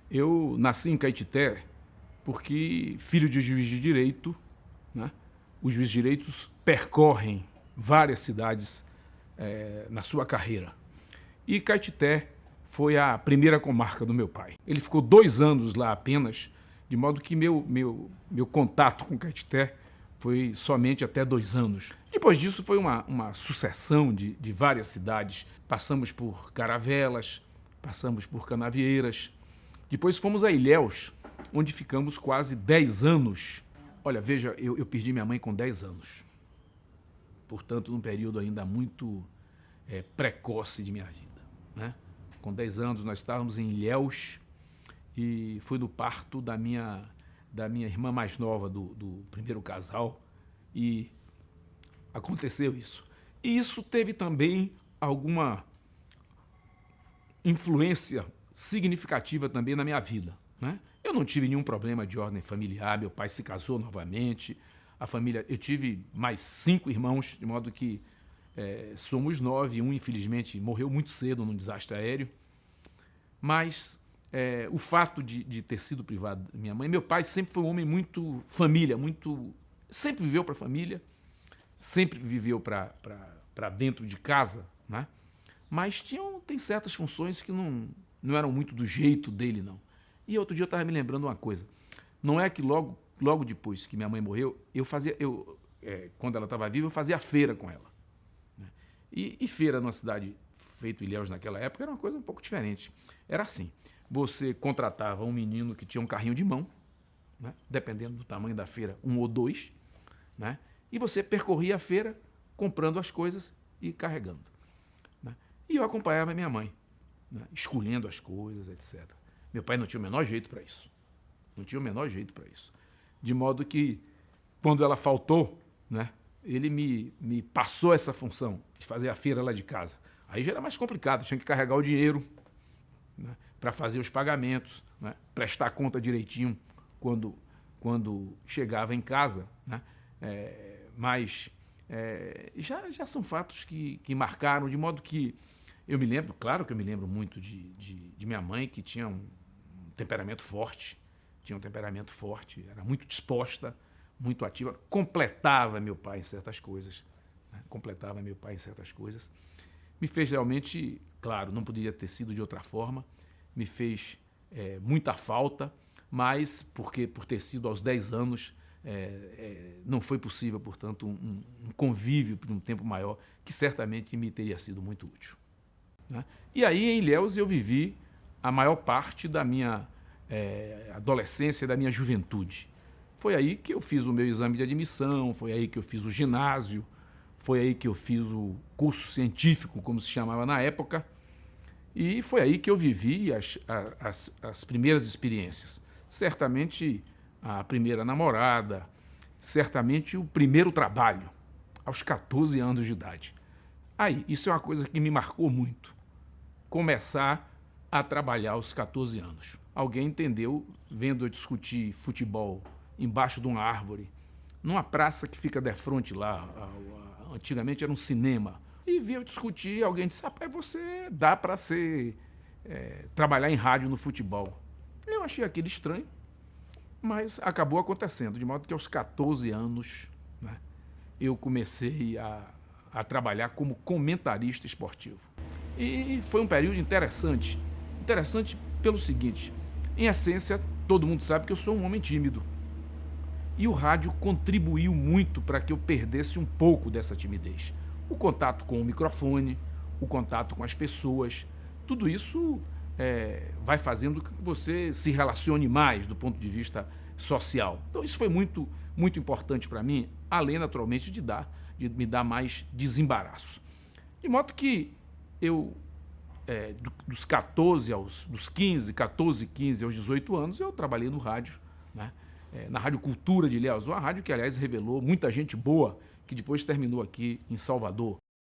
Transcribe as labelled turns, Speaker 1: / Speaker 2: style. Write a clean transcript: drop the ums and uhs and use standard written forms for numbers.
Speaker 1: Eu nasci em Caetité porque, filho de juiz de direito, né, os juízes de direitos percorrem várias cidades na sua carreira. E Caetité foi a primeira comarca do meu pai. Ele ficou 2 anos lá apenas, de modo que meu contato com Caetité foi somente até 2 anos. Depois disso foi uma sucessão de várias cidades. Passamos por Caravelas, passamos por Canavieiras. Depois fomos a Ilhéus, onde ficamos quase 10 anos. Olha, veja, eu perdi minha mãe com 10 anos. Portanto, num período ainda muito precoce de minha vida, né? Com 10 anos nós estávamos em Ilhéus e foi no parto da minha irmã mais nova, do primeiro casal, e aconteceu isso. E isso teve também alguma influência significativa também na minha vida, né? Eu não tive nenhum problema de ordem familiar, meu pai se casou novamente, a família, eu tive mais 5 irmãos, de modo que somos 9, um infelizmente morreu muito cedo num desastre aéreo, mas o fato de ter sido privado da minha mãe, meu pai sempre foi um homem muito família, sempre viveu para a família, sempre viveu para dentro de casa, né? Mas tem certas funções que não eram muito do jeito dele, não. E outro dia eu estava me lembrando uma coisa, não é que logo depois que minha mãe morreu, quando ela estava viva, eu fazia feira com ela. E feira numa cidade feito Ilhéus naquela época era uma coisa um pouco diferente. Era assim, você contratava um menino que tinha um carrinho de mão, né, dependendo do tamanho da feira, 1 ou 2, né, e você percorria a feira comprando as coisas e carregando, né. E eu acompanhava a minha mãe, né, escolhendo as coisas, etc. Meu pai não tinha o menor jeito para isso. Não tinha o menor jeito para isso. De modo que, quando ela faltou, né, ele me passou essa função de fazer a feira lá de casa. Aí já era mais complicado, tinha que carregar o dinheiro, né, para fazer os pagamentos, né, prestar conta direitinho quando chegava em casa, né, mas já são fatos que marcaram, de modo que eu me lembro, claro que eu me lembro muito de minha mãe, que tinha um temperamento forte, era muito disposta, muito ativa, completava meu pai em certas coisas, né? Me fez realmente, claro, não poderia ter sido de outra forma, me fez muita falta, mas porque por ter sido aos 10 anos, não foi possível, portanto, um convívio por um tempo maior, que certamente me teria sido muito útil, né? E aí em Ilhéus eu vivi a maior parte da minha adolescência, da minha juventude. Foi aí que eu fiz o meu exame de admissão, foi aí que eu fiz o ginásio, foi aí que eu fiz o curso científico, como se chamava na época, e foi aí que eu vivi as primeiras experiências. Certamente a primeira namorada, certamente o primeiro trabalho, aos 14 anos de idade. Aí, isso é uma coisa que me marcou muito, começar a trabalhar aos 14 anos. Alguém entendeu, vendo eu discutir futebol embaixo de uma árvore, numa praça que fica defronte lá, antigamente era um cinema, e vi eu discutir, alguém disse, rapaz, você dá para trabalhar em rádio no futebol. Eu achei aquilo estranho, mas acabou acontecendo, de modo que aos 14 anos, né, eu comecei a trabalhar como comentarista esportivo. E foi um período interessante pelo seguinte, em essência, todo mundo sabe que eu sou um homem tímido. E o rádio contribuiu muito para que eu perdesse um pouco dessa timidez. O contato com o microfone, o contato com as pessoas, tudo isso vai fazendo que você se relacione mais do ponto de vista social. Então isso foi muito, muito importante para mim, além naturalmente de me dar mais desembaraço. De modo que eu, dos 14 aos 18 anos, eu trabalhei no rádio, né? Na Rádio Cultura de Ilhéus, uma rádio que, aliás, revelou muita gente boa, que depois terminou aqui em Salvador.